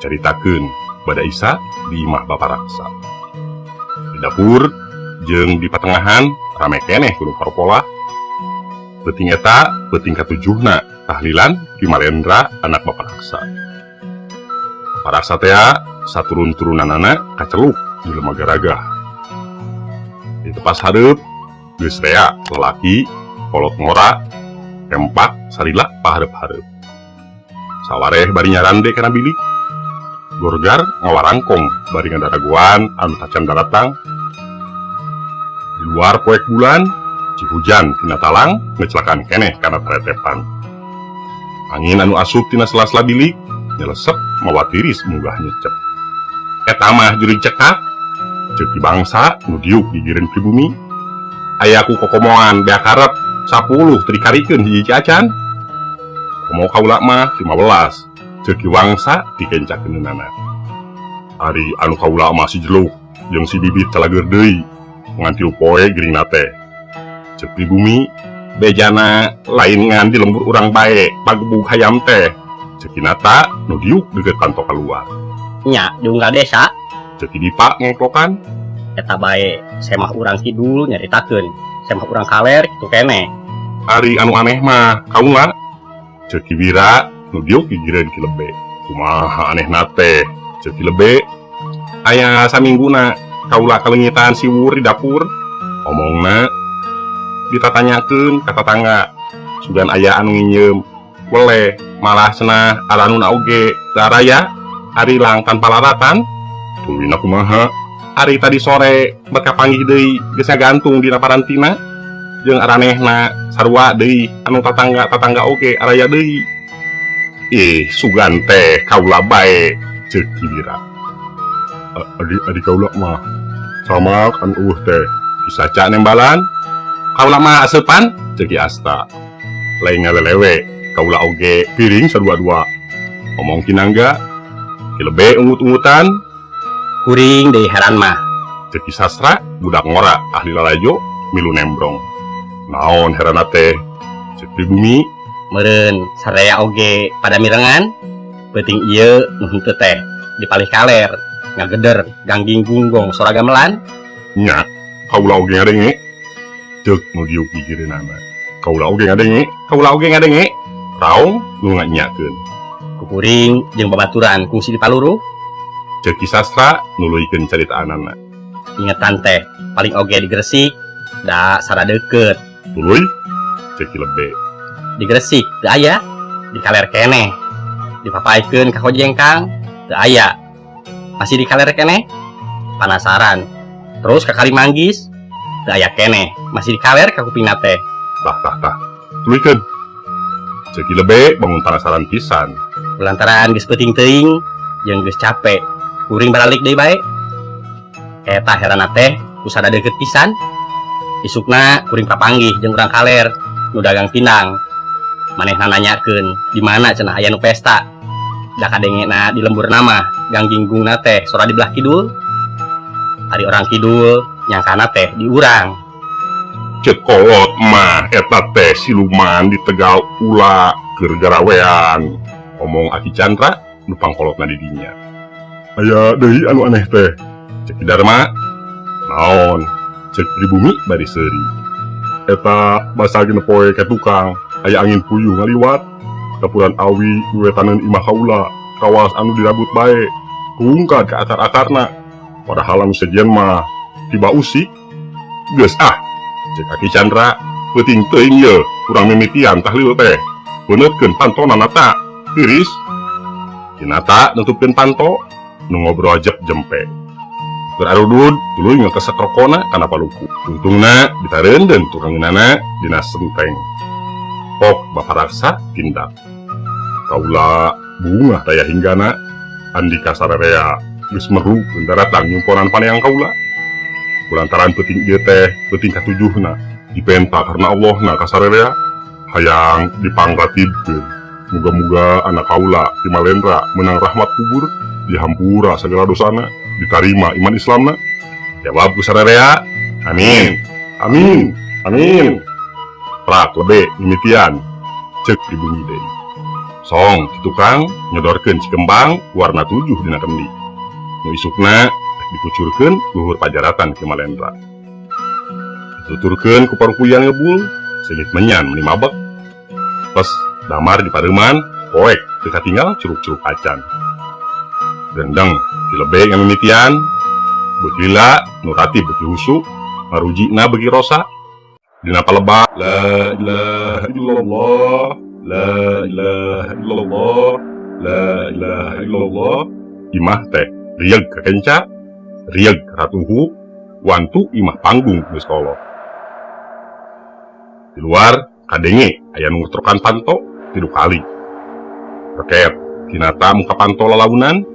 caritakeun bada Isa di imah Bapa Raksa. Di dapur jeung di patengahan rame keneh kudu paropola. Peuting eta peuting katujuhna tahlilan Ki Malendra anak Bapa Raksa. Bapa Raksa teh saturun-turunanana kaceluk di Lemagaraga. Di tepas hareup geus rea lalaki kolot ngora tempak salila pahareup-hareup. Sawareh bari nyarande kana bilik. Gorgar ngawarangkong bari ngandaragoan anu tacan daratang. Di luar poek bulan, Cihujan tina talang ngecelakan keneh kana taretepan. Angin anu asup tina sela-sela bilik nyelesep mawa tiris munggah nyecep. Eta mah jurig cekak, ceuk di bangsa nu diuk gigireun pribumi. Aya ku kokomoan beak harep 10 teu dikarikeun hiji acan. Komo kaula mah 15, ceuk di wangsa dikencakeunana. Ari anu kaula mah si jeluk jeung si bibit talager deui ngan 3 poe geuringna teh. Ceuk pribumi bejana lain ngan di lembur urang bae pagebug hayam teh. Ceukina ta nu diuk deukeut panto kaluar. Nya di unggal desa Ceuk dipa ngeklokan. eta bae semah urang kidul nyaritakeun semah urang kaler kitu keneh. Ari anu aneh mah kaula ceuk Wira nu diuk gigireun Ki Lebe. Kumaha anehna teh ceuk Ki Lebe. Aya samingguna kaula kalengitan siwur di dapur. Omongna ditatanyakeun ka tetangga. Sugan aya anu nginyeum weleh malah cenah aranuna oge daraya ari lang tanpa laratan. Tulina kumaha? Ari tadi sore beka panggih deui geus ngagantung dina parantina jeung aranehna sarua deui anu tatangga oge araya deui. Sugan teh kaula bae ceuk Wira. Adi kaula mah sama kan teh disaca nembalan. Kaula mah aseupan ceuk Asta. Lain ngalelewe kaula oge piring sadua-dua. Omong kinangga Ki Lebe ungut-ungutan. Kuring deui heran mah Ceuk Sastra budak ngora ahli lalajo milu nembrong. Naon heranna teh ceuk pribumi. meureun saraya oge pada mirengan peuting ieu nu henteu teh dipalih kaler ngageder gangging gunggong sora gamelan. Nya kaula oge ngadenge ceuk nu diuk gigireunana. Kaula oge ngadenge raong nu nganyakeun. Kukuring jeung babaturan kungsi dipaluru. Ceuk Sastra nuluykeun caritaanana. Ingetan teh paling oge di Gresik da sara deukeut. Tuluy ceuk Ki Lebe. Di Gresik teu aya, di kaler keneh. Dipapaikeun ka Kojengkang teu aya. Masih di kaler keneh. Panasaran. Terus ka Kalimanggis teu aya keneh, masih di kaler ka kupingna teh. Tah. Tuluykeun. Ceuk Ki Lebe bangun penasaran pisan. Lantaran geus peuting teuing jeung geus capek, kuring baralik deui bae. Eta heranna teh kusada deukeut pisan. Isukna kuring papanggih jeung urang kaler nu dagang pindang. Manehna nanyakeun di mana cenah aya nu pesta. Da kadengena di lemburna mah gangginggungna teh sora di belah kidul. Ari orang kidul nyangkana teh di urang. Ceuk kolot mah eta teh siluman di Tegal Ula keur garawean. Omong Aki Chandra nu pangkolotna di dinya. Aya deui anu aneh teh ceuk Darma. Naon ceuk pribumi bari seuri. Eta basagina poe ka tukang aya angin puyuh ngaliwat dapuran awi duetaneun imah kaula kawas anu dirabut bae kungkad ka akar-akarna. Padahal anu sejen mah tiba usik. Geus ceuk Aki Chandra peuting teuing ye urang mimitian tahlil teh beunetkeun pantonana ta tiris. Kinata nutupkeun panto nu ngobrol jep jempe. Berarudud tuluy ngekesek rokona kana paluku. Untungna ditareundeun turangeunana dina senteng. Pok Bapa Raksa tindak. Kaula bunga daya hinggana andika sararea geus meru daratang nyumponan paneang kaula. Kulantaran peuting ieu teh peuting katujuhna dipenta karena Allahna ka sararea hayang dipangratibkeun. Muga-muga anak kaula Ki Malendra menang rahmat kubur dihampura segala dosana diterima iman Islamna. Jawab ku sararea amin. Prak Lebe mimitian ceuk pribumi deui. Song si tukang nyodorkeun cikembang warna 7 dina kendi. Nu isukna dikucurkeun luhur pajaratan Ki Malendra. Dituturkeun ku parukuyan ngebul sengit menyan meni mabek. Pes damar di pareuman poek teu katinggal curug-curug acan. Gendeng dilebe yang mimitian beugila nurati beuki husu marujina beuki rosa dina palebah la ilaha illallah la ilaha illallah la ilaha illallah imah teh rieg kakenca rieg ratuhu wantu imah panggung geus kolo. Di luar kadenge aya nu ngetrokan panto 3 kali. Reket kinata muka panto lalaunan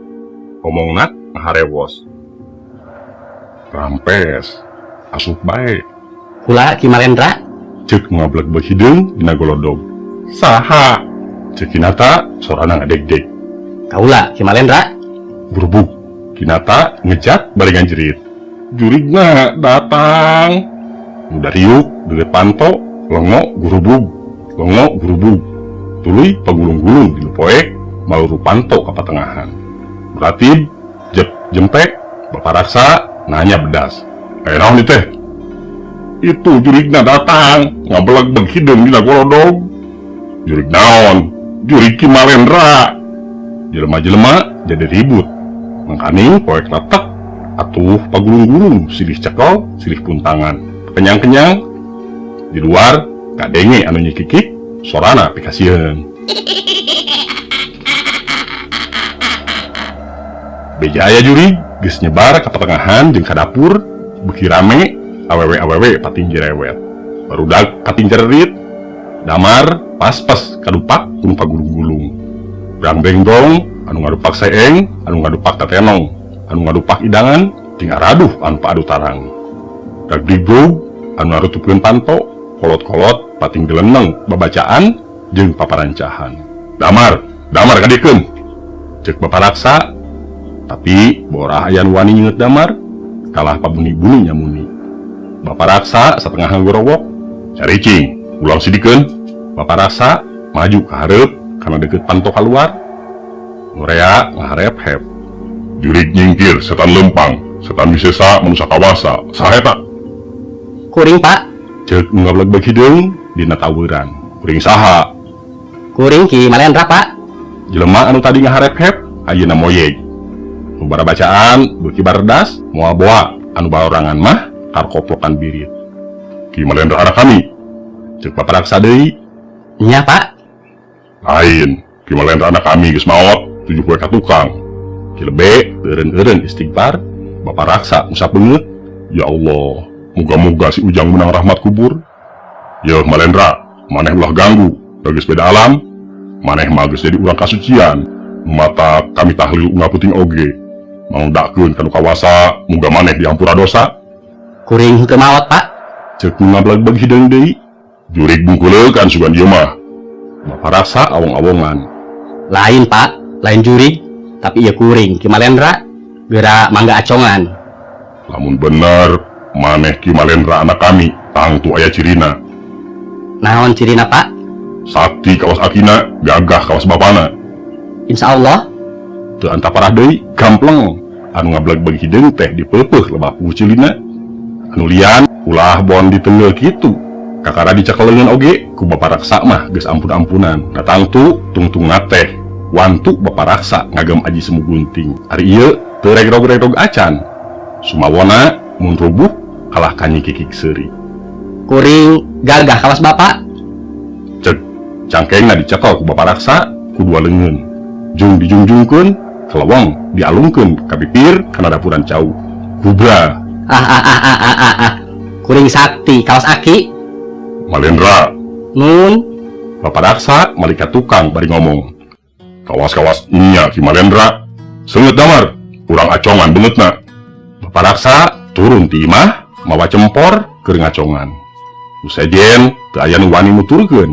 omongna ngaharewos. Rampes asup bae Kula Ki Malendra. cek ngableg behideung dina golodog. Saha cek kinata sorana ngadeg-deg. Kaula Ki Malendra. Burbuk kinata ngejat barengan jerit. Jurigna datang. Udah riuk deket panto lengo gurubug tuluy pagulung-gulung dinu poek maluru panto ka patengahan. Beratib jempek baparaksa nanya bedas. Naon ieu teh? Itu jurigna datang ngabeleg hideung dina golodog. Jurig naon? Jurig Ki Malendra. Jelema-jelema jadi ribut. Mangkani poek letek atuh pagulung-gulung silih cekel silih puntangan. Kenyang-kenyang di luar kadenge anu nyikikik sorana pikasieun. Beja aya jurig geus nyebar ka patengahan jeung ka dapur beuki rame awewe pating jerewet. Barudak pating jererit damar pas-pas kadupak kudu pagulung-gulung. Brang bengdong anu ngadupak seeng, anu ngadupak tetenong, anu ngadupak idangan ting araduh anu paadu tarang. Dagdigrug anu narutupkeun panto kolot-kolot pating geleneng babacaan jeung paparancahan. Damar kadikeun cek baparaksa. Tapi borah aya nu wani nyeungeut damar kalah pabuni-buni nyamuni. Baparaksa satengah nggorowok caricing ulang sidikeun. Baparaksa maju ka hareup kana deukeut panto kaluar. Nurea ngaharep-hep. Jurig nyingkir setan lempang, setan wisesa manusia kawasa. Saha eta? Kuring Pak. Cek ngableg bagi hideung dina taweuran. Kuring saha? Kuring Ki Malendra Pak. Jelema anu tadi ngaharep-hep ayeuna moyeg. Nu bara bacaan beuki bardas moal boa anu baorangan mah karkoplokan birit. Ki Malendra anak kami. Cek paparaksa deui. Nya Pak. Lain, Ki Malendra anak kami geus maot 7 poe ka tukang. Ki lebe eureun-eureun istighfar, baparaksa musap beungeut. Ya Allah, moga-moga si Ujang menang rahmat kubur. Ya Malendra, maneh ulah ganggu, geus beda alam. Maneh mah geus jadi urang kasucian. Mata kami tahlil ngaputing oge. Mangdakeun kanu kawasa, muga maneh diampura dosa. Kuring teu maot Pak. Cek ngableg hideung deui. Jurig bungkuleun sugan ieu mah. Baparaksa awong-awongan. Lain Pak, lain jurig, tapi ieu kuring Ki Malendra geura mangga acongan. Lamun bener maneh Ki Malendra anak kami, tangtu aya cirina. Naon cirina Pak? Sakti kawas akina, gagah kawas bapana. Insyaallah. Teu anta parah deui, gampleng. Anu ngableg hideung teh dipeupeuh lebah pucilina. Anu lian ulah bon ditenggel kitu. Kakara dicekeleungeun oge ku baparaksa mah geus ampun-ampunan. Da tangtu tungtungna teh wantu baparaksa ngagem aji semu gunting. Ari ieu teu regrog-regrog acan. Sumawona mun rubuh kalah ka nyikikik seuri. Kuring gagah kawas Bapak. Cek cangkengna dicekel ku baparaksa ku dua leungeun. Jung dijungjungkeun, keleweng dialungkeun ka bibir kana dapuran cau. Kubra. Kuring sakti kawas aki. Malendra. Nun. Baparaksa malika tukang bari ngomong. Kawas-kawas nya Ki Malendra. Seungeut damar, urang acongan beungeutna. Baparaksa turun ti imah mawa cempor keur ngacongan. Nu sejen teu aya nu wani nuturkeun.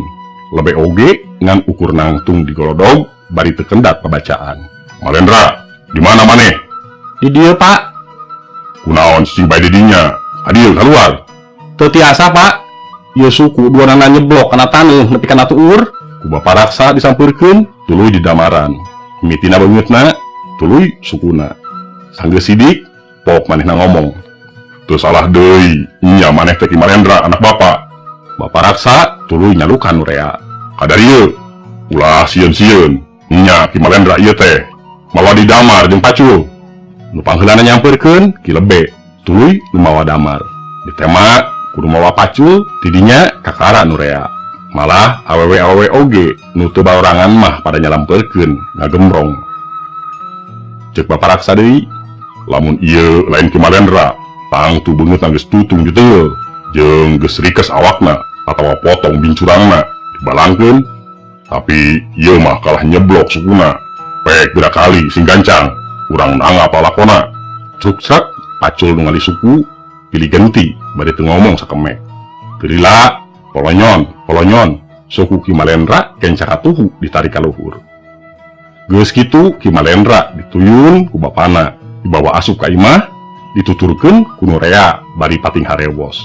Lebe oge ngan ukur nangtung di golodog bari teu kendat pabacaan. Malendra, di mana maneh? Di dieu Pak. Kunaon cicing bae di dinya? Adieu keluar. Teu tiasa Pak. Ieu suku duanana nyeblok kana taneuh nepi kana tuur. Ku baparaksa disampeurkeun tuluy di damaran. Mitina bangetna, tuluy sukuna. Sanggeus sidik, pok manehna ngomong. Teu salah deui, nya maneh teh Ki Malendra anak bapak. Bapak raksa tuluy nyalukan nu rea. Kadarieu, ulah sieun-sieun, nya Ki Malendra ieu teh mawa di damar jeung pacul. Nu pangheulana nyampeurkeun Ki Lebe, tuluy nu mawa damar. Ditema kudu mawa pacul, tidinya kakara nu rea. Malah awewe-awewe oge nu teu baorangan mah pada nyalampeurkeun ngagembrong. Ceuk bapak raksa deui, lamun ieu lain Ki Malendra, tangtu beungeut geus tutung ju teu, jeung geus rikes awakna atawa potong bincurangna dibalangkeun, tapi ieu mah kalah nyeblok sukuna. Pek geura kali sing gancang, urang nangap lakona. Cuksak pacul nu ngali suku pilih genti bade teu ngomong sakemek. Teu lila polonyon, suku Ki Malendra kenca katuhu ditarik ka luhur. Geus kitu Ki Malendra dituyun ku bapana, dibawa asup ka imah, dituturkeun ku nu rea bari pating harewos.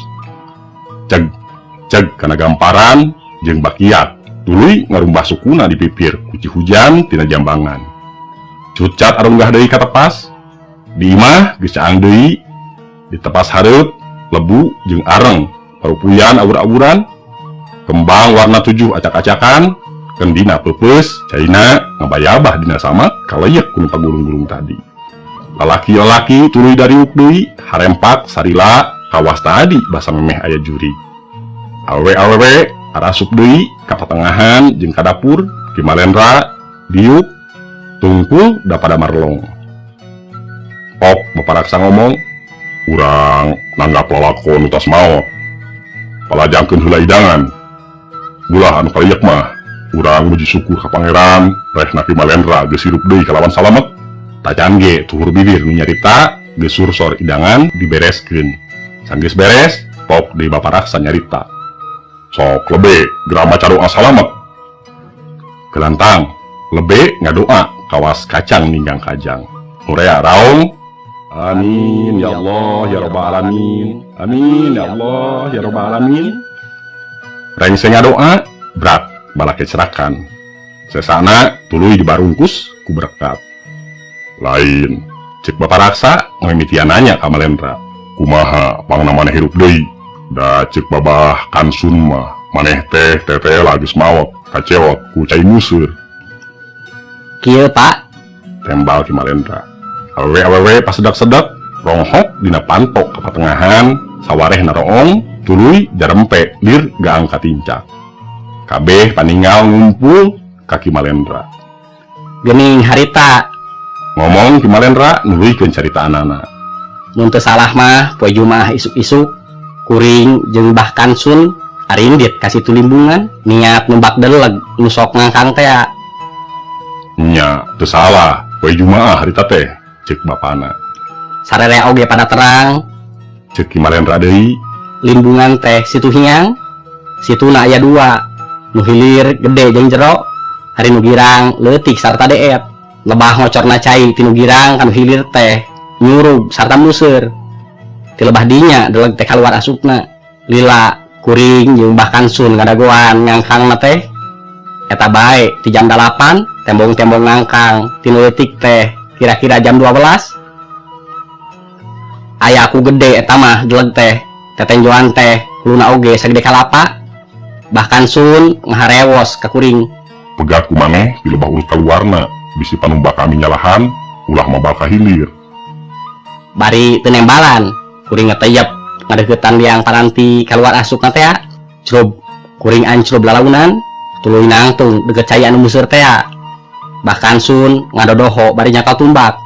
Ceg kana gamparan jeung bakiat, tuluy ngarumbah sukuna di pipir ku Cihujan tina Jambangan. Cucat arunggah deui ka tepas, di imah geus caang deui, di tepas hareup, lebu jeung areng, parupuyan awur-awuran, kembang warna 7 acak-acakan, kendina peupeus, caina ngabayabah dina sama kaleuyek ku nu pagulung-gulung tadi. Lalaki-lalaki tuluy dariuk deui, harempak sarila kawas tadi basa memeh aya juri. Awewe arasup deui ka patengahan jeung ka dapur. Ki Malendra diuk tungkul da pada marlong. Pok bapak raksa ngomong, urang nanggap lalakon utas maot, palajangkeun heula idangan. Ulah anu kaleuyek mah urang muji syukur ka pangeran rehna Ki Malendra geus hirup deui kalawan salamet. Tacan ge tuhur bibir nu nyarita geus sursor idangan dibereskeun. Sanggeus beres, pok deui bapak raksa nyarita. Sok Lebe geura maca doa salamet. Kelantang Lebe ngadoa kawas kacang ninggang kajang. Nu rea raong, amin ya Allah ya rabbal alamin, amin ya Allah ya rabbal alamin. Rengse ngadoa berat balake cerakan. Sesana tuluy dibarungkus ku berkat. Lain cek bapak raksa ngamimitian nanya ka Malendra, kumaha pangna maneh hirup deui? Da cek babah kansun mah maneh teh tetela geus maot kacewot ku cai museur. Kieu Pak, Tembal Ki Malendra. Awewe pasedak-sedak ronghok dina pantok ka patengahan, sawareh naroong tuluy jarempe lir gaang katincak. Kabeh paninggal ngumpul ka Ki Malendra. geuning harita Ngomong Ki Malendra nuluykeun carita anana. mun teu salah mah poe Jumaah isuk-isuk kuring jeung Bah Kansun arindit kasih tulimbungan niat numbak deleg nu sok ngangkang teh. Nya teu salah, poe Jumaah harita teh ceuk bapana. Sarere oge pada terang Ceuk Ki Malendra deui, limbungan teh situ hiang situna aya 2 nu hilir gede jeung jero, hari nu girang leutik sarta deet. Lebah ngocorna cai ti nu girang kan hilir teh nyurug sarta museur. Ti lebah dinya deleg teh kaluar asupna. Lila kuring jeung Bah Kansun ngadagoan ngangkangna teh eta bae ti jam 8 tembong-tembong ngangkang ti nu leutik teh kira-kira jam 12. Aya aku gede eta mah deleg teh tetenjoan teh kuluna oge sagede kalapa. Bah Kansun ngaharewos ka kuring. pegat ku maneh di lebah urut kaluarna, bisi panumbak kami nyalahan, ulah mabal kahilir. Bari teu nembalan kuring ngeteyep ngadeuketan liang paranti kaluar asupna teh. Cerob kuring ancrob lalaunan tuluy nangtung deukeut cai anu museur teh. Bah Kansun ngadodoho bari nyakal tumbak.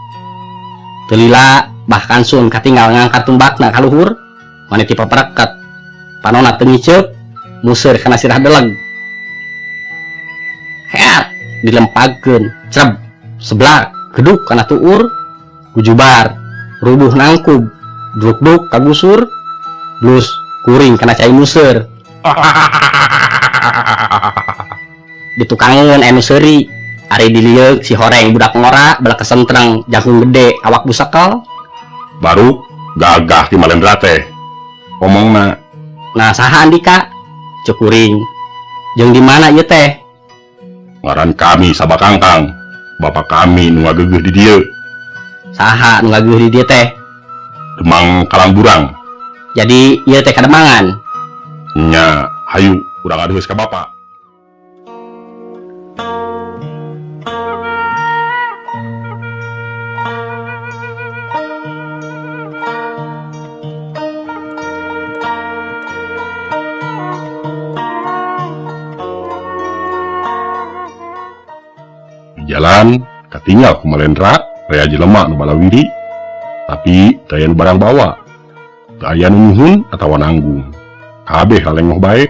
Teu lila Bah Kansun katinggal ngangkat tumbakna ka luhur, maneh ti papareket. Panonna teu ngiceup museur kana sirah deleg. Heat dilempagkeun creb seblak geduk kana tuur kujubar rubuh nangkub druk-druk kagusur blus kuring kana cai museur. Ditukangeun anu seuri ari dilieuk si horeng budak ngora bala kesentreng jangkung gede awak busakel. Baru gagah Ki Malendra teh omongna, Nah saha Andika? Cek kuring. Jeung di mana ieu teh? Ngaran kami sabakangkang, bapak kami nu ngageugeus di dieu. Saha nu ngageuh di dieu teh? Demang Kalangburang. Jadi ieu teh kademangan. Nya, hayu urang adeus ka bapak. Di jalan katinggal ku Malendra rea jelema nu balawiri, tapi daya nu barang bawa, daya nu nuhun atawa nanggung, kabeh lalenggoh bae,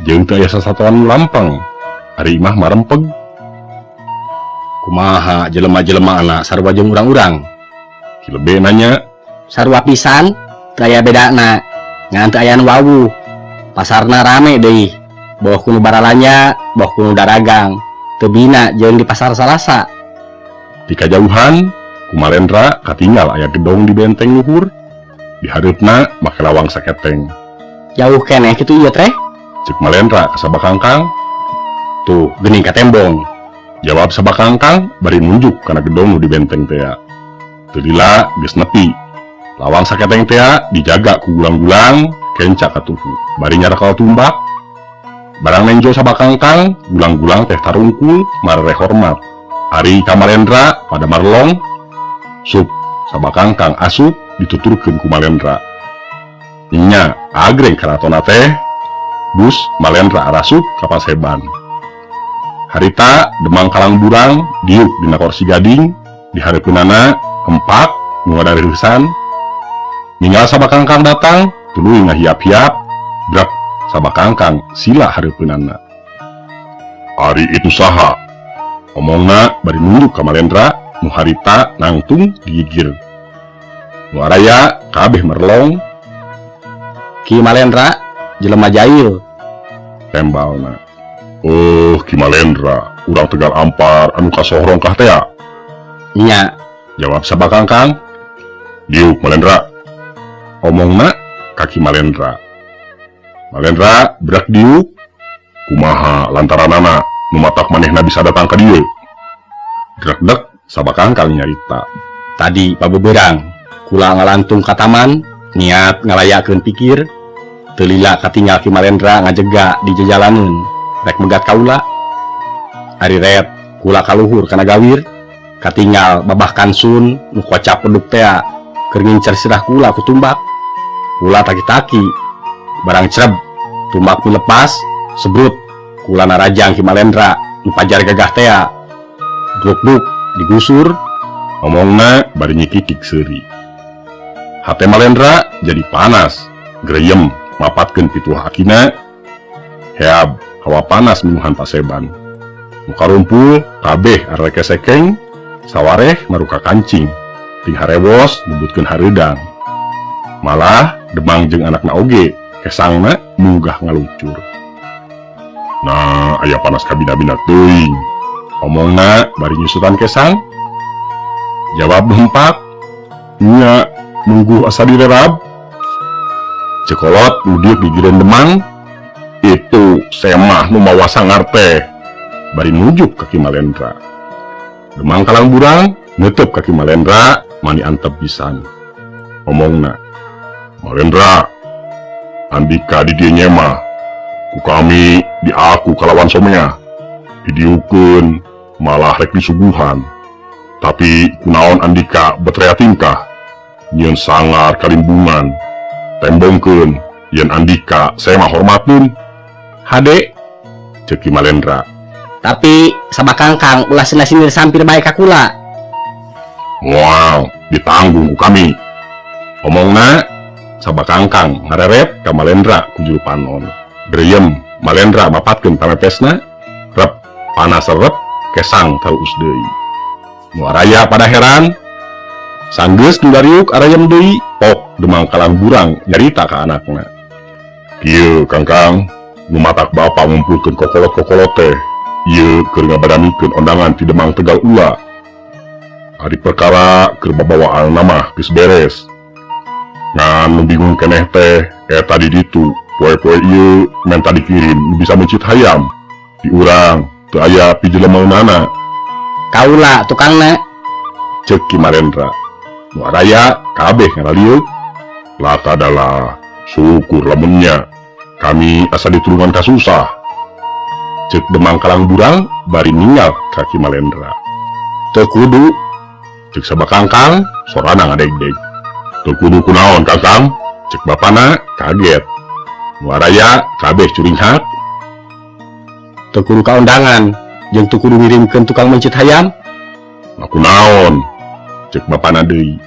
jeung teu aya sasatoan nu lampang, ari imah marempeg. Kumaha jelema-jelema anak sarua jeung urang-urang? Kilebe nanya, Sarua pisan, teu aya bedana, ngan teu aya nu wawuh. Pasarna rame deui, boh ku nu baralanya, boh ku nu daragang. Teu bina jeung di pasar Salasa. di kajauhan ku Malendra katinggal aya gedong di benteng luhur, di hareupna make lawang saketeng. Jauh keneh kitu ieu teh? Cek Malendra ka sabakangkang, Tuh, geuning ka tembong. jawab sabakangkang bari nunjuk kana gedong nu di benteng teh. Teu lila geus nepi. Lawang saketeng teh dijaga ku gulang-gulang kenca katuhu. Bari nyarakal tumbak. Barang nenjo sabakangkang, gulang-gulang teh tarungkul marere hormat. Ari ka Malendra pada marlong, sup sabakangkang asup dituturkeun ku Malendra. Nya agreng karatona teh, bus Malendra arasup ka Paseban. Harita Demang Kalangburang diuk dina kursi gading, di hareupeunana empak nu ngadareusan. Ninggal sabakangkang datang, tuluy ngahiap-hiap, brak sabakangkang sila hareupeunana. Ari itu saha? Omongna bari nunduk ka Malendra, nu harita nangtung digigir. Nu araya kabeh merlong, Ki Malendra, jelema jahil. tembalna. Oh, Ki Malendra, urang tegal ampar anu kasohrong kah teh? Nya, Jawab sabakangkang. Diuk Malendra. Omongna ka Ki Malendra. Malendra berak diuk. Kumaha lantaranana nu matak manehna bisa datang ka dieu. Dek sabakangkang nyarita. tadi pabeberang, kula ngalantung ka taman, niat ngalayakeun pikir, teu lila katinggal Ki Malendra ngajega di jajalaneun, rek megat kaula. Ari ret, kula kaluhur kana gawir, katinggal babah kansun nu kocap peduk teh, keur ngincer sirah kula ku tumbak. Kula taki-taki, barang cereb, tumbak nu lepas, sebrut, kula narajang Ki Malendra, nu pajar gagah teh, duk-duk, digusur. Omongna bari nyikikik seuri. Hate Malendra jadi panas, greyem mapatkeun pituah akina. Heab hawa panas minuhan Paseban. Muka rumpul kabeh arek sekeng, sawareh maruka kancing. Ting harewos nyebutkeun hareudang. Malah Demang jeung anakna oge kesangna munggah ngaluncur. Nah, aya panas kabina-bina teuing. Omongna bari nyusutan kesang. Jawab empak, nya nunggu asa direrab. Cekolot udiuk digireun Demang, itu semah nu mawa sangar teh. Bari nujuk ka Ki Malendra. Demang Kalangburang neuteub ka Ki Malendra mani antep pisan. Omongna, Malendra, andika di dieu nyemah, ku kami di aku kalawan somea, didiukeun malah rek disuguhan. Tapi kunaon andika betrea tingkah, nyeun sangar kalimbungan, tembongkeun yen andika saya mah hormatun. Hade, Cek Ki Malendra. tapi sabakangkang ulah sina-sinir sampir bae ka kula. Wow, ditanggung ku kami. Omongna sabakangkang ngareret ka Malendra ku juru panon. Greyem Malendra mapatkeun pamepesna, rep panas rep kesang taruus deui. Nu araya pada heran, sanggeus nu dariuk arayam deui, pok Demang Kalangburang nyarita ka anakna. Kieu Kangkang, nu matak bapa ngumpulkeun kokolot-kokolot teh, ieu keur ngabadamikeun ondangan ti Demang Tegal Ula. Ari perkara keur babawaan mah geus beres. Ngan nu bingung keneh teh, tadi ditu, poe-poe ieu menta dikirim nu bisa mencit hayam. Di urang teu aya pijelemeunana. Kaula tukangna. Cek Ki Malendra. Nu araya kabeh ngaraliuk. Lata adalah syukur lamunnya kami asa ditulungan kasusah. Cek Demang Kalang Burang bari ninggal ka Ki Malendra. Teu kudu. Cek sabakangkang sorana ngadeg-deg. Teu kudu kunaon Kakang? Cek bapana kaget. Nu araya kabeh curing hak. Teu kudu kaundangan, jeung teu kudu ngirimkeun tukang mencit hayam. Nah kunaon? Cek bapana deui.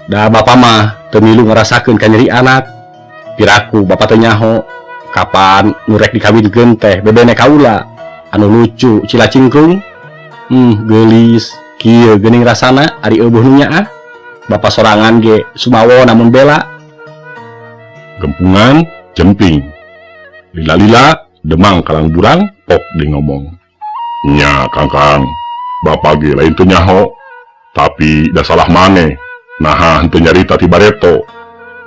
Da bapa mah teu milu ngarasakeun ka nyeri anak. Piraku bapa teu nyaho kapan nu rek dikawinkeun teh bebene kaula anu lucu cila cingkrung. Geulis kieu geuning rasana ari eueuh nu nyaah. Bapa sorangan ge sumawo namun bela. Gempungan jemping. Lila-lila Demang Kalang Burang pok di ngomong. Nya Kakang, Bapak ge lain teu nyaho, tapi da salah maneh. Nah henteu nyarita ti bareto.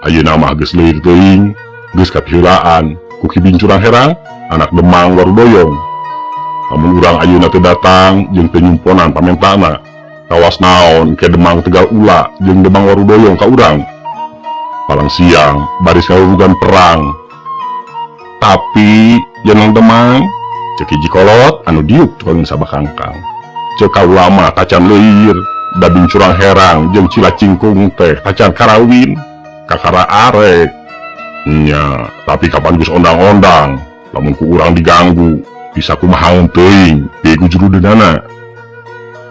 Ayeuna mah geus leuwih teuing, geus kapihelaan ku Ki Bincurang Herang, anak Demang Warudoyong. Lamun urang ayeuna teu datang jeung teu nyumponan pamentana, kawas naon ke Demang Tegal Ula jeung Demang Warudoyong ka urang. Palang siang baris karurugan perang. Tapi jeneng Demang cek hiji kolot anu diuk tukang sabakangkang. Cek kaula mah tacan leuir, da Bincurang Herang jeung Cila Cingkung teh tacan karawin, kakara arek. Nya, tapi kapan geus ondang-ondang, lamun ku urang diganggu, bisa kumahaeun teuing, pieu gujrudeunana.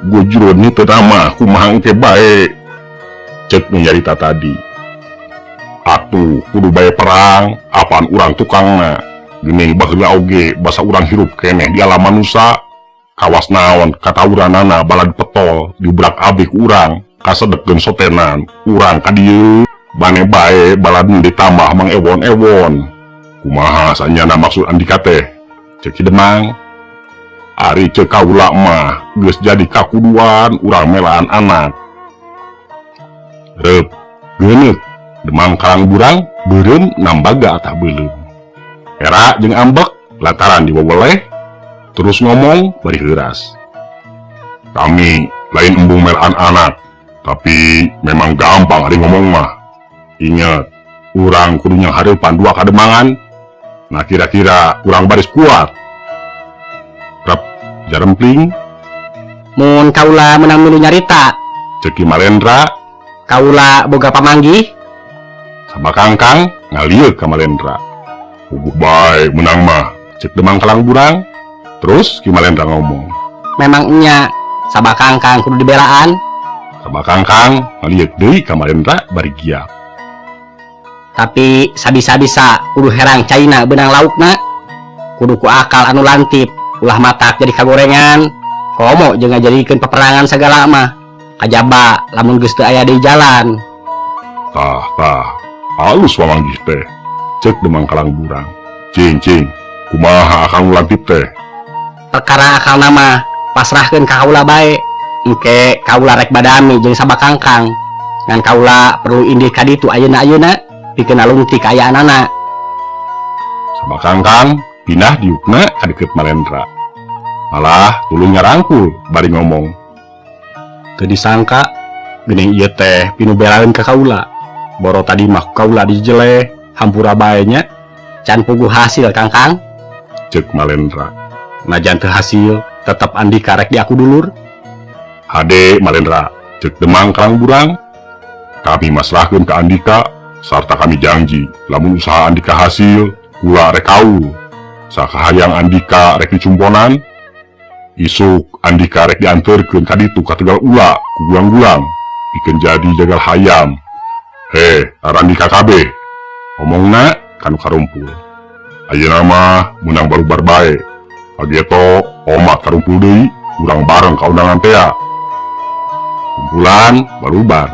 Gujrud ni teu mah kumaha engke bae. Cek nu nyarita tadi. Atuh kudu bae perang, apaan urang tukangna. Geuning baheula oge basa urang hirup keneh di alam manusia. Kawas naon katawuranana balad petol diubrak abih ku urang, kasedegkeun sotenan urang ka dieu. Bane bae balad ditambah mang ewon-ewon. Kumaha sanyana maksud Andika teh? Cek Demang. Ari cek kaula mah geus jadi kakuduan urang melaan anak. Reup geuneuh Demang Kalang Burang beureum nambaga atah beuleum. Era jeung ambek lantaran diwaweleh terus ngomong bari heuras. Kami lain embung melaan anak, tapi memang gampang ari ngomong mah. Ingat, urang kudu nyanghareupan dua kademangan. Nah kira-kira urang baris kuat. Rep jarempling. Mun kaula menang milu nyarita, Cek Ki Malendra. kaula boga pamanggih. Sabakangkang ngalieu ka Malendra. Puguh bae menang mah, cek Demang Kalang Burang. Terus Ki Malendra ngomong. Memang nya sabakangkang kudu dibelaan. Sabakangkang ngalieu deui ka Malendra bari giap. Tapi sabisa-bisa kudu herang caina benang laukna. Kudu ku akal anu lantip, ulah matak jadi kagorengan. Komo jeung ngajadikeun peperangan sagala mah. Kajaba lamun geus teu aya di jalan. Tah, halus pamanggih teh. Cek Demang Kalang Burang. Cing, kumaha akang lantip teh? Perkara akal nama pasrahkeun ka kaula bae. Engke kaula rek badami jeung sabakangkang. Ngan kaula perlu indih ka ditu ayeuna-ayeuna pikeun alungti ka ayaanana. Sabakangkang pindah diukna ka deukeut Malendra. Malah tulung nyarangkul bari ngomong. Teu disangka geuning ieu teh pinu belaeun ka kaula. Boro tadi mah kaula dijele hampura bae nya. Can puguh hasil Kangkang. Cek Malendra. Najan teu hasil tetep Andika rek di aku dulur. Hade Malendra, cek Demang Kalang Burang. Kami masrahkeun ka Andika sarta kami janji lamun usaha Andika hasil kula rek kaul. Sakahayang Andika rek dicumponan, isuk Andika rek dianterkeun ka ditu ka Tegal Ula ku gulang-gulang pikeun jadi jagal hayam. Andika kabeh omongna kanu karumpul. Ayeuna mah menang barubar bae. Pageto omat karumpul deui urang bareng ka undangan tea. Kumpulan barubar.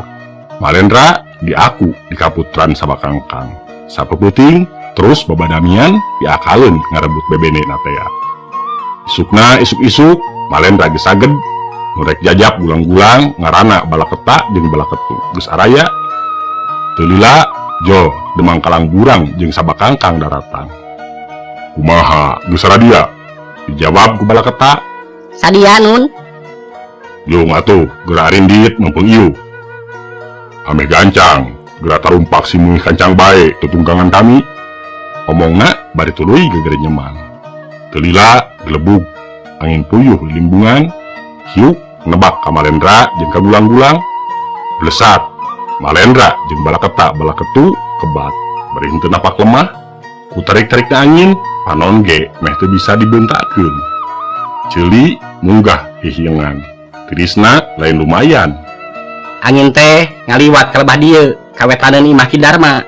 Malendra di aku di kaputran sabakangkang. Sapeuting terus babadamian diakaleun ngarebut bebene na tea. Isukna isuk-isuk Malendra geus saged nurek jajab gulang-gulang ngarana balaketa jeung balaketu geus araya. Teu lila jo Demang Kalang Burang jeung sabakangkang daratan. Kumaha geus radia? Dijawab ku balaketa. Sadia Nun. Yung atuh gerak rindit mempeng ieu. Ameh gancang, gerak tarumpak si mui kancang bae tutunggangan kami. Omongna bari tuluy gegere nyeman. Telila gelebug, angin puyuh di limbungan, hiuk nebak ka Malendra jeung kagulang-gulang. Blesat, Malendra jeung balaketa balaketu kebat. Bari henteu napak lemah, ku tarik-tarikna angin, panon ge meh teu bisa dibeuntakeun. Ceuli munggah hihiengan. Tirisna lain lumayan. Angin teh ngaliwat kalebah dieu kawetaneun imah Ki Darma.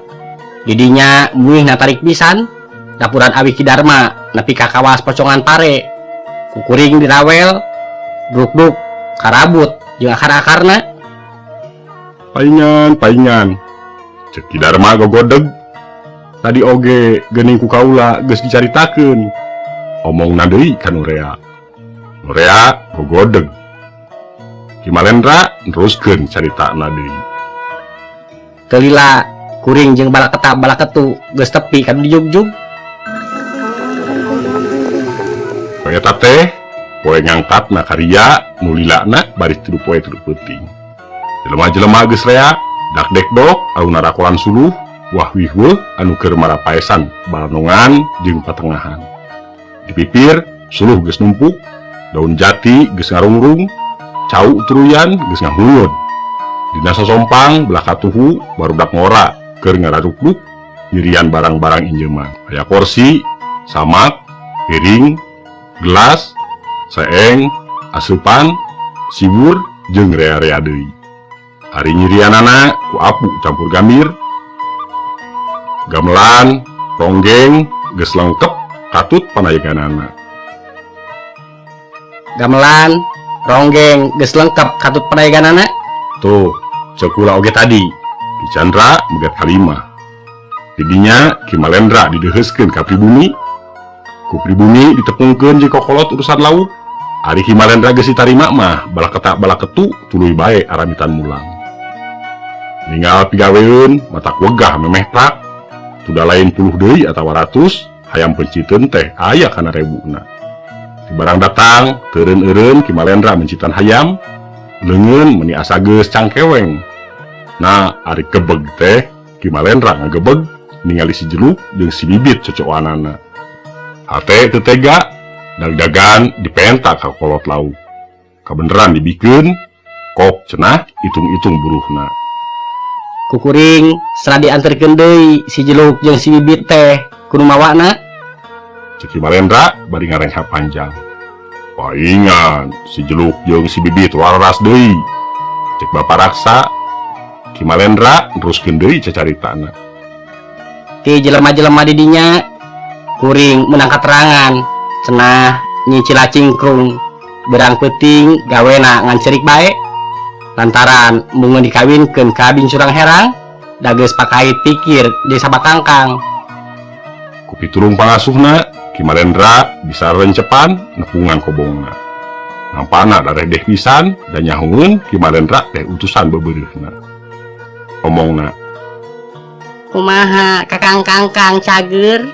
Didinya muih natarik pisan dapuran awi Ki Darma nepi ka kawas pocongan pare. Kukuring dirawel, bruk-bruk, karabut jeung akar-akarna. Paingan, cek Ki Darma gogodeg. Tadi oge geuning ku kaula geus dicaritakeun. Omongna deui ka Nurea. Nurea gogodeg. Ki Malendra neruskeun caritana deui. Telila kuring jeung balaketa balaketu geus tepi kanu dijugjug. Eta teh poe ngangkatna karya nu lilana bari tilu poe tilu peuting. Jelema-jelema geus rea dak dekdok auna rakolan suluh wah wihweuh anu keur marapaesan balanongan jeung patengahan. Di pipir suluh geus numpuk, daun jati geus ngarungrung, cau teruyan geus ngahuyud. Dina sosompang belah katuhu barudak ngora keur ngararukduk nyirian barang-barang injeman. Aya kursi, samak, piring, gelas, seeng, asupan, siwur jeung rea-rea deui. Ari nyirianana ku apu campur gambir, gamelan, ronggeng geus lengkep katut panayeganana. Gamelan, ronggeng geus lengkep katut panayeganana. Tuh, cek kula oge tadi. Ki Chandra megat kalimah. Didinya Ki Malendra dideheuskeun ka pribumi. Ku pribumi ditepungkeun jeung kokolot urusan lauk. Ari Ki Malendra geus ditarima mah balaketa balaketu tuluy bae aramitan mulang. Ninggal pigaweun matak wegah memeh tak. Tuda lain puluh deui atawa ratus hayam penciteun teh aya kana rebuna. Di barang datang teureun-eureun Ki Malendra mencitan hayam, leungeun meni asa geus cangkeweng. Nah, ari gebeg teh Ki Malendra ngagebeg ningali si Jeluk jeung si Bibit cocokanana. Hate teu tega, dagdagan dipenta ka kolot lauk. Kabeneran dibikeun, kok cenah itung-itung buruhna. Kukuring setelah diantarkeun deui si Jeluk jeung si Bibit teh ku nu mawana. Cek Ki Malendra bari ngarengha panjang. Paingan si Jeluk jeung si Bibit waras deui. Cek Bapak Raksa, Ki Malendra neruskeun deui cacaritana. Ti jelema-jelema didinya kuring menang katerangan cenah Nyi Cilacingkrung berang peuting gawena ngan cerik bae lantaran mungun dikawinkeun ka Abing Surang Herang da geus pakait pikir di Sabakangkang. Ku pitulung pangasuhna Ki Malendra bisa rencepan nepungan kobongna. Nampana daredeh pisan dan nyahungeun Ki Malendra teh utusan bebeureuhna. Omongna, Kumaha kakang-kangkang cager?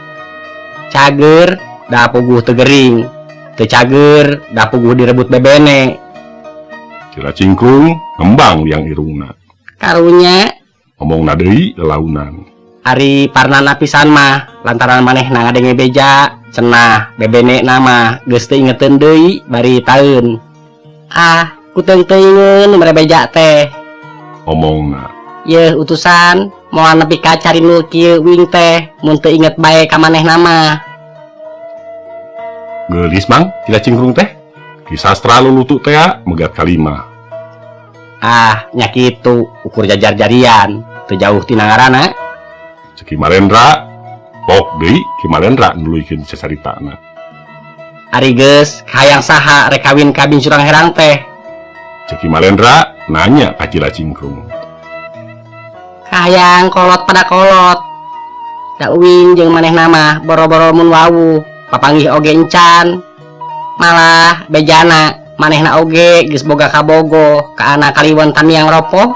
Cager da puguh teu gering, teu cager da puguh direbut bebene. Cilacingkrung ngembang liang irungna. Karunya Omongna deui lelaunan. Ari parnana pisan mah lantaran manehna ngadenge beja cenah bebene nama geus teu ingeteun deui bari taeun. ah kuteung teuingeun mere beja teh. Omongna, Yeuh utusan moal nepi ka cari nu kieu wing teh mun teu inget bae ka manehna mah. geulis mang Cilacingkrung teh. Ki sastra lulutu teh megat kalimah. Ah nya kitu ukur jajar-jarian teu jauh ti nangarana. Cek Ki Malendra, pok deui Ki Malendra nuluykeun cacaritana. Ari geus hayang saha rek kawin ka Abing Surang Herang teh. Cek Ki Malendra nanya ka Cilacingkrung. Hayang kolot pada kolot. Da uing jeung manehna mah boro-boro mun wawu papanggih oge encan. Malah bejana manehna oge geus boga kabogo ka anak kaliwon tamiang ropoh.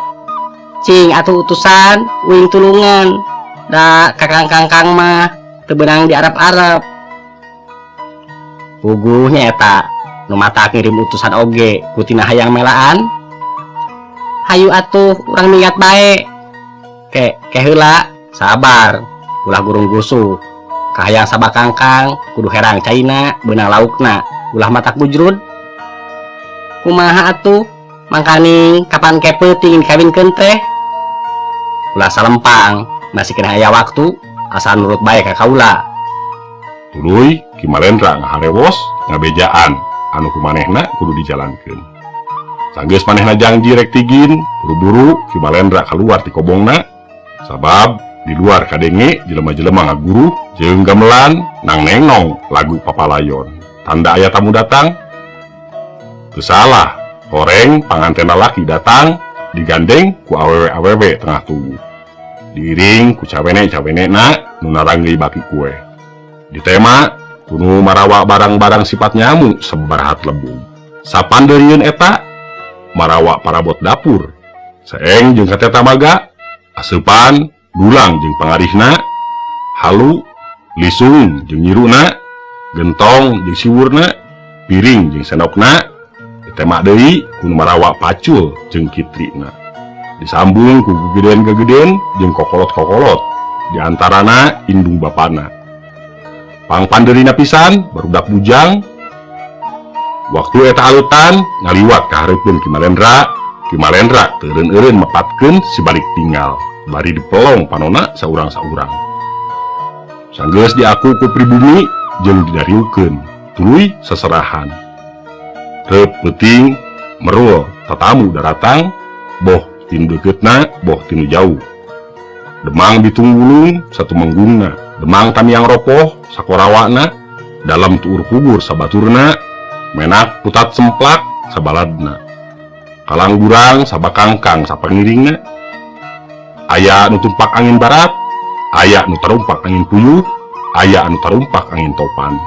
Cing atuh utusan uing tulungan. Da kakang-kangkang mah teu beunang di Arab-Arab. Puguhnya eta nu mata ngirim utusan oge kutina hayang melaan. Hayu atuh urang niat bae. Ke heula sabar ulah gurung gusuh. Kahayang sabakangkang kudu herang caina beunang laukna ulah matak bujrud. Kumaha atuh mangkani kapan ke peuting dikawinkeun teh? Ulah salempang masih kena aya waktu asal nurut bae ka kaula. Tuluy Kimalendra ngaharewos ngabejaan anu kumanehna kudu dijalankeun. Sanggeus manehna janji rek tigin, buru-buru Kimalendra keluar ti kobongna sabab di luar kadenge jelema-jelema ngaguru jeung gamelan nang nengnong lagu papalayon. Tanda aya tamu datang. Teu salah, horeng panganten lalaki datang digandeng ku awewe-awewe tengah tubuh. Diiring ku cawene-cawenena nu naranggeuy baki kue. Di tema kudu marawa barang-barang sifat nyamu sebarahat lebu. Sapandeurieun eta marawa parabot dapur. Seeng jeung kateta maga aseupan dulang jeung pangarihna, halu, lisung jeung nyiruna, gentong jeung siwurna, piring jeung sendokna, ditema deui kudu marawa pacul jeung kitrina. Disambung ku gegeden-gegeden jeung kokolot-kokolot, diantarana indung bapana. Pangpandeurina pisan barudak bujang. Waktu eta alutan ngaliwat ka hareupeun Kimalendra teureun-eureun mepatkeun si balik tinggal. Bari dipelong panona saurang-saurang. Sanggeus diaku ku pribumi jeung didariukeun, tuluy seserahan. Teu peuting merul tatamu daratang, boh tinu deuketna, boh tinu jauh. Demang bitunggulung satu menggungna, demang tamiang ropoh sakorawana, dalam tuur pugur sabaturna, menak putat semplak sabaladna. Kalangburang sabakangkang sapangiringna. Aya nu tumpak angin barat, aya nu tarumpak angin puyuh, aya nu tarumpak angin topan.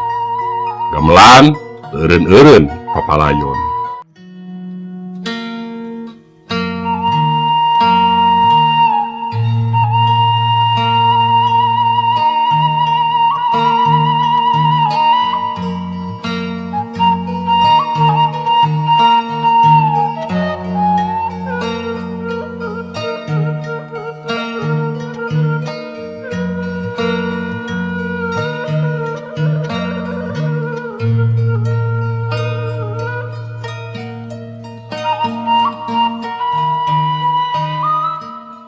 Gamelan eureun-eureun papalayon.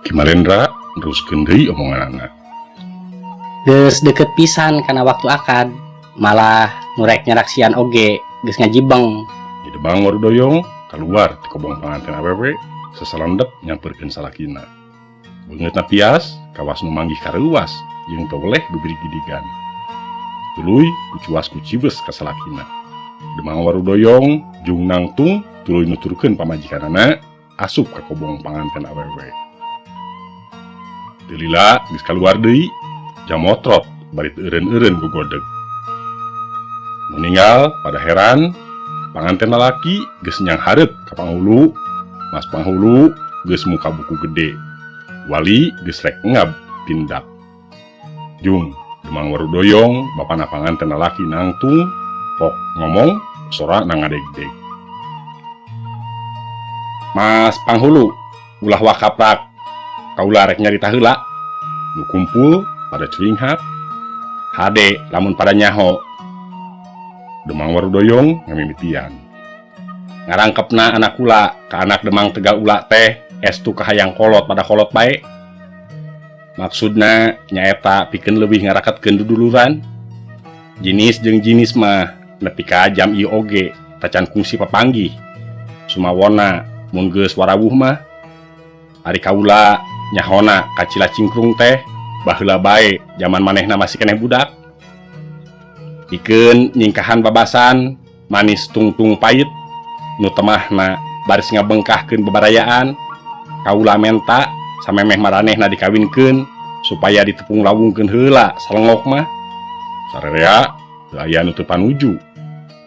Kimalendra neruskeun deui omonganna. Geus deket pisan kana waktu akad, malah nurek nyaraksian oge geus ngajibeng. Di debang warudoyong keluar ti kobong panganten awewe sesalandep nyamperkeun salakina. Beungeutna pias kawas nu manggih kareuwas jeung toleh bibiri gidigan. Tuluy kucuas ku cibes ka salakina. Demang warudoyong jeung nangtung tuluy nuturkeun pamajikanana asup ka kobong panganten awewe. Delila geus kaluar deui jamotrot bari teu eureun-eureun gogodeg. Meninggal pada heran panganten lalaki geus nyang hareup ka panghulu. Mas panghulu geus muka buku gede. Wali geus rek ngab tindak. Jung demang warudoyong bapana panganten lalaki nangtung pok ngomong sora nang ngadegdeg. Mas panghulu ulah wakaprak kaula rek nyarita heula nu kumpul pada cuinghat hade lamun pada nyaho. Demang warudoyong ngamimitian ngarangkepna anak kula ka anak demang tegal ula teh estu kahayang kolot pada kolot bae. Maksudna nyaeta pikeun leuwih ngaraketkeun duduluran. Jinis jeung jinis mah nepi ka jam ieu oge tacan kungsi papanggih. Sumawona mun geus warawuh mah ari kaula nyahona kacila cingkrung teh baheula bae zaman manehna masih keneh budak. Pikeun nyingkahan babasan manis tungtung pait nu temahna baris ngabengkahkeun bebarayaan. Kaula menta samemeh maranehna dikawinkeun supaya ditepung lawungkeun heula salengok mah. Sarerea teu aya nu teu panuju.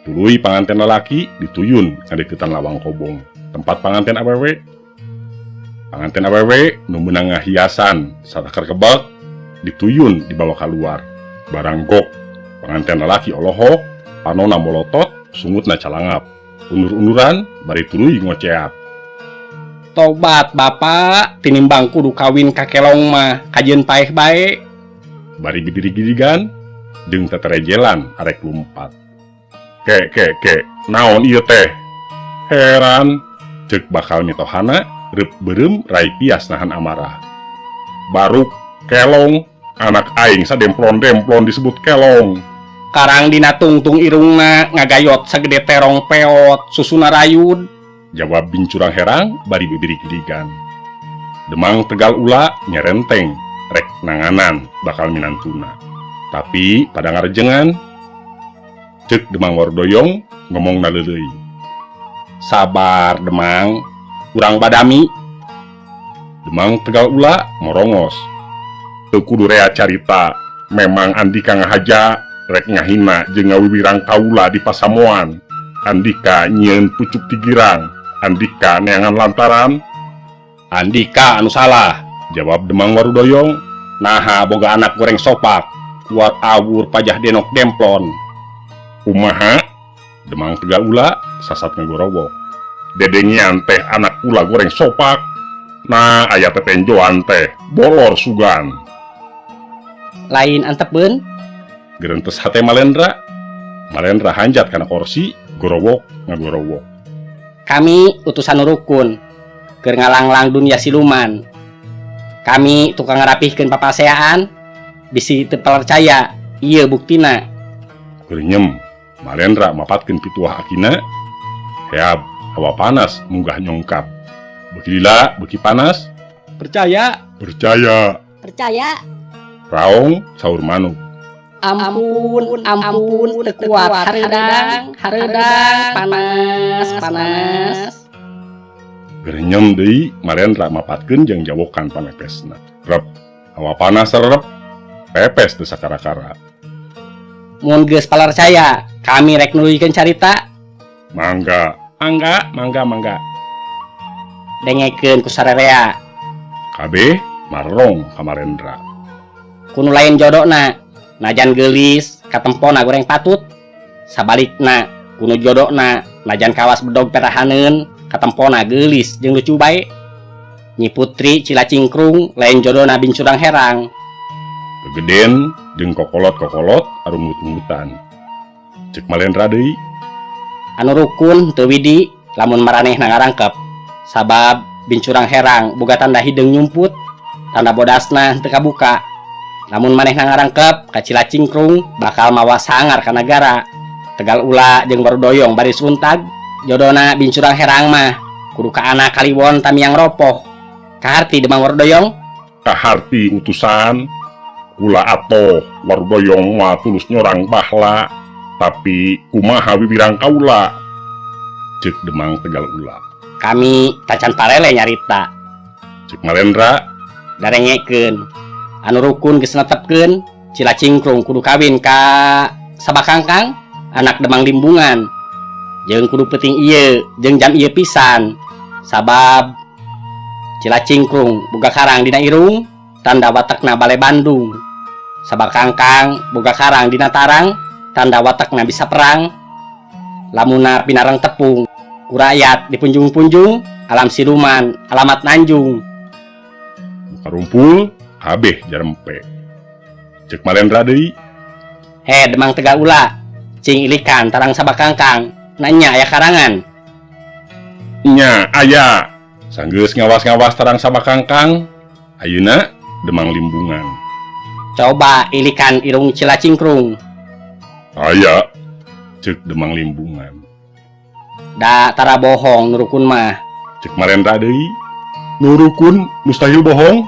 Tuluy panganten lalaki dituyun ngadeuketan lawang kobong tempat panganten awewe. Panganten awewe nu meunang ngahiasan satakar kebak dituyun dibawa keluar. Barang gok panganten lalaki olohok panonna molotot sungutna calangap. Undur-unduran bari tuluy ngoceat. Tobat bapak, tinimbang kudu kawin kakelong mah kajian paeh bae. Bari gidiri-gidigan jeung teterejelan arek lumpat. Ke, naon ieu teh? Heran, cek bakal mitohana reup beureum rai pias nahan amarah. Baruk kelong, anak aing sademplon-demplon disebut kelong. Karang dina tungtung irungna ngagayot sagede terong peot susuna rayud. Jawab bincurang herang bari bibiri gidigan. Demang tegal ula nyerenteng rek nanganan bakal minantuna. Tapi pada ngarejengan cek Demang Wardoyong ngomong naleuleuy. Sabar Demang, urang badami. Demang tegal ula morongos. Teu kudu rea carita, memang Andika ngahaja rek ngahina jeung ngawiwirang kaula di pasamoan. Andika nyieun pucuk tigirang, Andika neangan lantaran. Andika anu salah, Jawab Demang Warudoyong. naha boga anak goreng sopak, kuat awur pajah denok demplon. Kumaha? Demang tegal ula sasat ngagorowok. Dedengian teh anak ula goreng sopak. Nah aya tepenjoan teh bolor sugan. Lain antepeun Gerentes hate Malendra. Malendra hanjat kana kursi, gorowok ngagorowok. kami utusan rukun keur ngalanglang dunia siluman. Kami tukang ngarapihkeun papaseaan bisi teu percaya ieu buktina. Kurenyem Malendra mapatkeun pituah akina. Heab hawa panas munggah nyongkap. Beuki lila beuki panas. Percaya? Percaya. Percaya? Raong saur manuk. Ampun, teu kuat hareudang, panas. Gerenyem deui Malendra mapatkeun jeung jawokan panepesna. Rep, hawa panas serep, pepes teu sakara-kara. Mun geus palarcaya, kami rek nuluykeun carita. Mangga. Dengekeun ku sararea. Kabeh marrong ka Malendra. Kuno lain jodona, najan geulis katempona goreng patut. Sabalikna, kuno jodona, najan kawas bedog perahaneun katempona geulis jeung lucu bae. Nyi Putri Cilacingkrung lain jodona bincurang herang. Gegeden jeung kokolot-kokolot arumut-umutan. Cek Malendra deui. Anu rukun teu widi lamun maranehna ngarangkep. Sabab bincurang herang boga tanda hideung nyumput, tanda bodasna teu kabuka. Lamun manehna ngarangkep ka Cilacingkrung bakal mawa sangar ka nagara. Tegal ula jeung Warudoyong bari suntag, jodona bincurang herang mah kudu ka anak Kaliwon Tamiang Ropoh. Kaharti Demang Warudoyong? Kaharti utusan. Kula atoh Warudoyong mah tulus nyorang bahla, tapi kumaha wiwirang kaula. Cek Demang tegal ula. Kami tacan parele nyarita. Cek Malendra. Darengekeun. Anu rukun geus netepkeun Cilacingkrung kudu kawin ka Sabakangkang, anak Demang Limbungan. Jeung kudu peuting ieu jeung jam ieu pisan. Sabab Cilacingkrung boga karang dina irung, tanda watakna bale Bandung. Sabakangkang boga karang dina tarang, tanda watakna bisa perang. Lamunna pinarang tepung ku rakyat di punjung-punjung, alam siluman alamat nanjung. Karumpul kabeh jarempe. Cek Malendra deui. He Demang Tegal Ula, cing ilikan tarang Sabakangkang, nanya aya karangan. Nya aya. Sanggeus ngawas-ngawas tarang Sabakangkang, ayeuna Demang Limbungan. Coba ilikan irung Cilacingkrung. Aya. Cek Demang Limbungan. Da tara bohong nurukun mah. Cek Malendra deui. Nurukun mustahil bohong.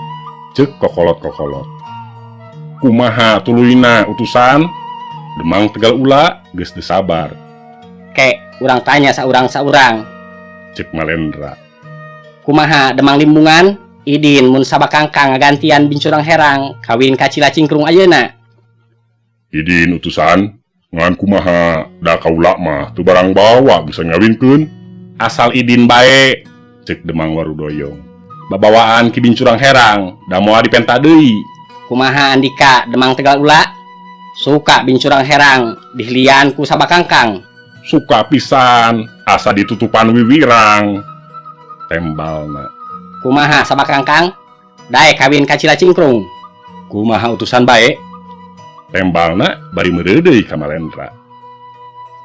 Cek kokolot-kokolot. Kumaha tuluyna utusan? Demang Tegal Ula geus teu sabar. Kek urang tanya saurang-saurang. Cek Malendra. Kumaha Demang Limbungan? Idin mun Sabakangkang ngagantian bincurang herang kawin ka Cilacingkrung ayeuna. Idin utusan, ngan kumaha da kaula mah teu barang bawa bisa ngawinkeun. Asal idin bae. Cek Demang Warudoyong. Babawaan ki bincurang herang, da moal dipenta deui. Kumaha Andika Demang Tegal Ula? Suka bincurang herang dihlian ku Sabakangkang. suka pisan asa ditutupan wiwirang. Tembalna. Kumaha sabakangkang? Dae kawin ka Cila Cingkrung. Kumaha utusan bae? Tembalna bari mereudeuy ka Malendra.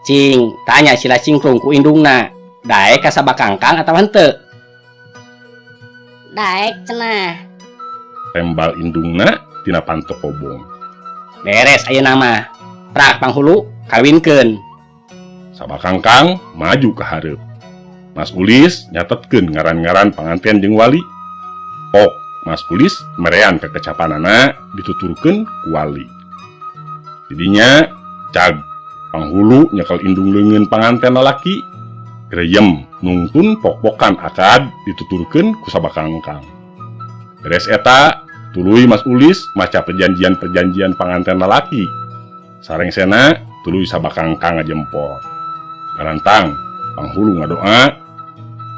Cing, tanya Cila Cingkrung ku indungna. Dae ka sabakangkang atawa henteu? Daek cenah. Tembal indungna tina panto kobong. Beres ayeuna mah. Prak panghulu kawinkeun. Sabakangkang maju ke hareup. Mas Ulis nyatetkeun ngaran-ngaran panganten jeung wali. Pok Mas Ulis merean ke kecapanana dituturkeun ku wali. Didinya cag panghulu nyekel indung leungeun panganten lalaki. Greyem nungtun pok-pokan akad dituturkeun ku sabakangkang. Beres eta tuluy Mas Ulis maca perjanjian-perjanjian panganten lalaki. Sarengsena tuluy sabakangkang ngajempol. Garantang panghulu ngadoa,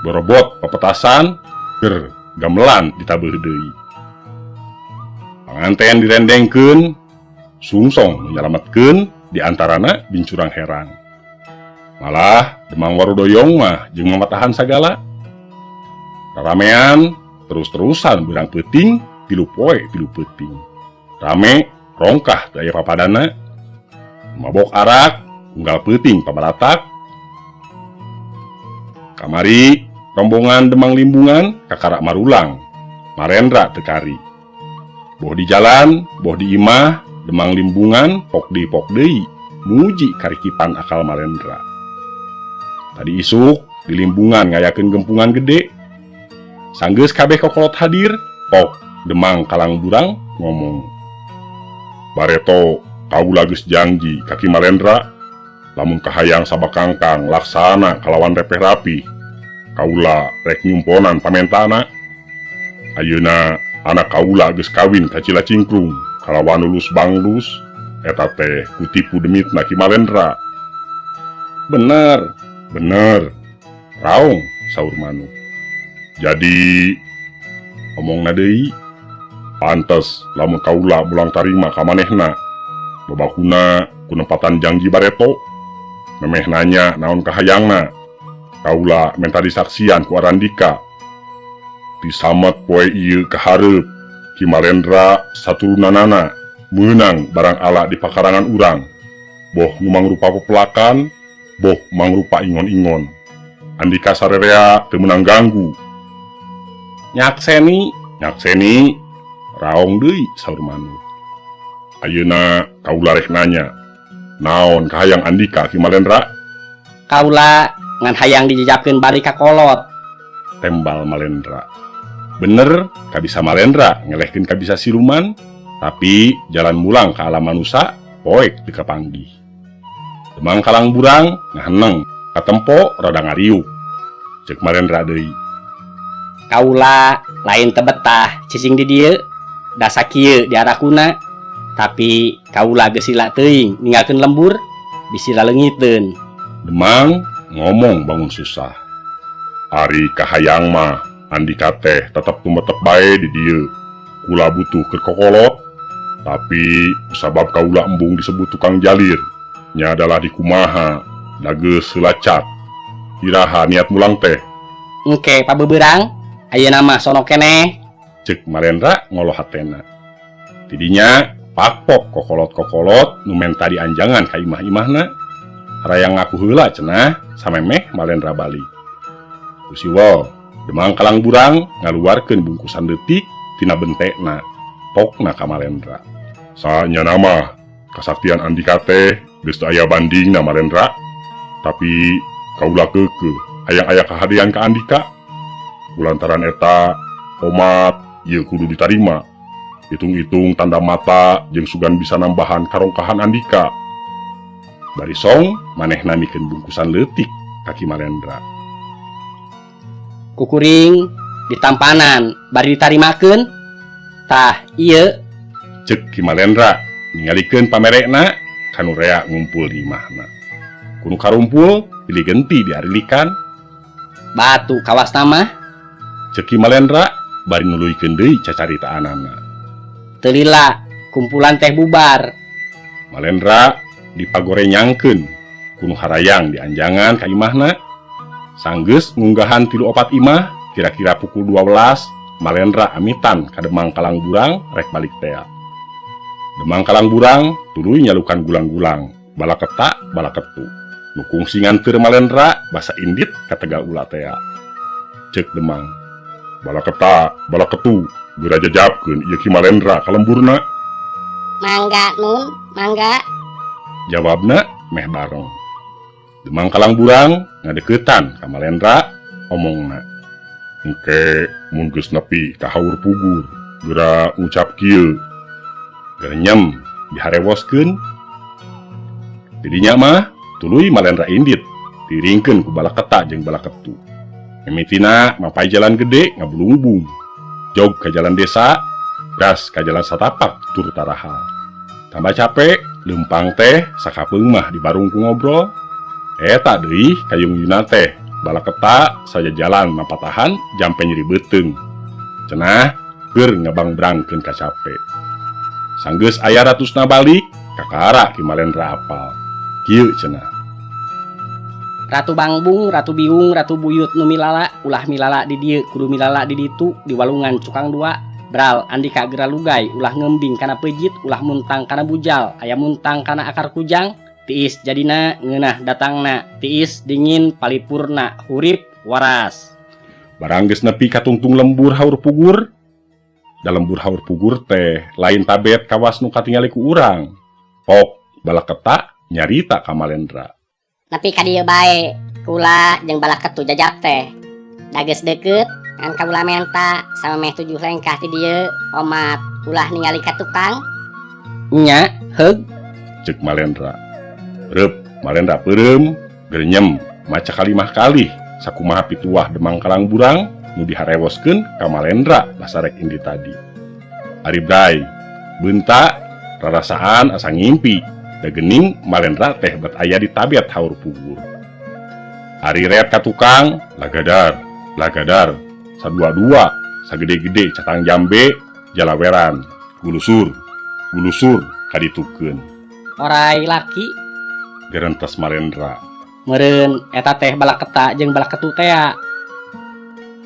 borobot pepetasan, ger gamelan ditabeuh deui. Panganten direndengkeun, sungsong menyelametkeun di antarana bincurang herang. Malah Demang Warudoyong mah jeung mamatahan sagala. Raramean terus-terusan birang peuting, tilu poe tilu peuting. Rame rongkah daya papadana, mabok arak, unggal peuting pabaratak. Kamari rombongan Demang Limbungan kakara marulang, Marendra tekari. Boh di jalan, boh di imah, Demang Limbungan pok deui muji karikipan akal Marendra. Tadi isuk di Limbungan ngayakeun gempungan gede. Sanggeus kabeh kokolot hadir, pok Demang Kalangburang ngomong. Bareto kaula geus janji kaki Marendra, lamun kahayang sabakangkang laksana kalawan repeh rapi. Kaula rek nyumponan pamentana. Ayeuna anak kaula geus kawin ka Cila Cingkrung kalawan lulus banglus, eta teh kutipu demitna Ki Malendra. Bener, raong saur Manu. Jadi omongna deui, pantes lamun kaula mulang tarima ka manehna. Babakuna ku nempatan janji bareto. Memeh nanya naon kahayangna. Kaula menta disaksian ku Arandika. Disamet poe ieu ka hareup Ki Malendra saturunanana meunang barang ala di pakarangan urang. Boh nu mangrupa pepelakan, boh mangrupa ingon-ingon. Andika sarerea teu meunang ganggu. Nyakseni, raong deui saur Manu. Ayeuna kaula rek nanya, naon kahayang Andika Ki Malendra? Kaula ngan hayang dijejapkeun bari ka kolot. Tembal Malendra. Bener, kabisa Malendra ngelehkeun kabisa siluman, tapi jalan mulang ka alam manusia poek teu kapanggih. Demang Kalangburang ngaheneng katempo rada ngariuk. Ceuk Malendra deui. Kaula lain teu betah cicing di dieu, da sakieu diarakuna, tapi kaula geus sila teuing ninggalkeun lembur, bisi laleungiteun. Demang ngomong bangun susah. Ari kahayang mah Andika teh tetep tumetep bae di dieu. Kula butuh keur kokolot, tapi sabab kaula embung disebut tukang jalir. Nya adalah di kumaha, da geus heula cat. Iraha niat mulang teh? Engke pabeberang, ayeuna mah sono keneh. Ceuk Malendra ngoloh hatena. Tidinya pakpok kokolot-kokolot nu menta dianjangan ka imah-imahna. Harayang ngaku heula cenah samemeh Malendra bali. Kusiwa Demang Kalangburang ngaluarkeun bungkusan leutik tina bentekna. Pokna ka Malendra. Saanya nama kasaktian Andika teh geus teu aya bandingna Malendra. Tapi kaula keukeuh hayang aya kahadean ka Andika. Kulantaran eta omat ieu kudu ditarima. Hitung-hitung tanda mata jeung sugan bisa nambahan karongkahan Andika. Bari song manehna mikeun bungkusan leutik kaki Malendra. Kukuring ditampanan bari ditarimakeun. Tah ieu Ceuk Ki Malendra ningalikeun pamerekna kanu rea ngumpul di imahna. Kunu karumpul pilih genti diarilikan. batu kawas nama. Ceuk Ki Malendra bari nuluykeun deui cacaritaanana. Teu lila kumpulan teh bubar. Malendra dipagorenyangkeun kuno harayang di anjangan ka imahna. Sanggeus ngunggahan 3-4 imah kira-kira pukul 12 Malendra amitan ka Demang Kalangburang rek balik tea. Demang Kalangburang tuluy nyalukan gulang-gulang balaketa balaketu. Nukung singan teur Malendra basa indit katega ulah tea. Cek Demang, balaketa balaketu geura jajabkeun ieu ki Malendra ka lemburna. Mangga Nun, mangga. Jawabna meh bareng. Demang Kalangburang ngadeukeutan ka Malendra omongna. Engke mun geus nepi ka haur pugur geura ngucap kieu. Gerenyem diharewoskeun. Didinya mah tuluy Malendra indit diringkeun ku balaketa jeung balaketu. Mimitina mapai jalan gede ngabulung-ubung. Jog ka jalan desa, gas ka jalan satapak tur tarahal. Tambah capek, lempang teh sakapeung mah di barung ku ngobrol. Eta deui kayung yuna teh balaketa saja jalan mapatahan jampe nyeri beuteung. Cenah keur ngabang-brangkeun ka capek. Sanggeus aya ratusna balik, kakara ki Malendra apal. Kieu cenah. Ratu Bangbung, Ratu Biung, Ratu Buyut nu milala, ulah milala di dieu, kudu milala di ditu, di walungan Cukang 2. Bral, andika geura lugay, ulah ngembing kana pejit, ulah muntang kana bujal, aya muntang kana akar kujang, tiis jadina ngeunah datangna, tiis dingin palipurna, hurip waras. Barang geus nepi ka tungtung lembur haur pugur. Da lembur haur pugur teh lain tabet kawas nu katingali ku urang. Pok balaketa nyarita ka Malendra. Nepi ka dieu bae, kula jeung balaketu jajab teh. Da geus deukeut ngan kaula menta sama meh 7 lengkah ti dieu, omat ulah ningali ka tukang. Nya, heug. Cek Malendra. Reup Malendra peureum, gerenyem maca kalimah kalih sakumaha pituah Demang Kalangburang nu diharewoskeun ka Malendra basa rek indi tadi. Ari bray, beunta rarasaan asa ngimpi, da geuning Malendra teh bet aya di tabiat haur pugur. Ari reat ka tukang, lagadar, sadua-dua, sagede-gede catang jambe, jalaweran, gulusur kaditukeun. Orai laki, Gerentes Malendra. meureun eta teh balaketa jeung balaketu tea.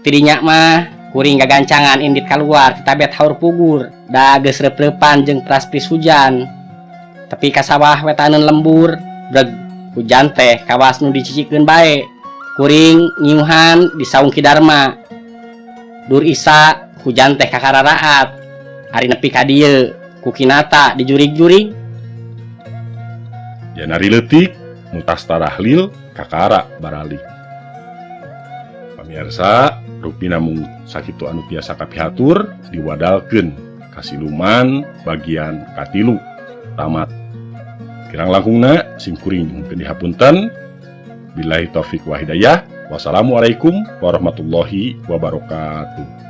Tidinya mah kuring gagancangan indit kaluar ti tabet haur pugur, da geus reup-reupan jeung pras-pris hujan. Tepi ka sawah wetaneun lembur, breg hujan teh kawas nu dicicikeun bae. Kuring nyiuhan di saung Ki Darma. Dur isa hujan teh kakararaat. Ari nepi ka dieu ku kinata di jurig-jurig. Janari leutik mutas tarahlil kakara baralik. Pamirsa, rupi namung sakitu anu tiasa kapihatur diwadalkeun kasiluman bagian katilu tamat. Kirang langkungna sim kuring mungkin dihapunten. Billahi taufik wa hidayah. Wassalamualaikum warahmatullahi wabarakatuh.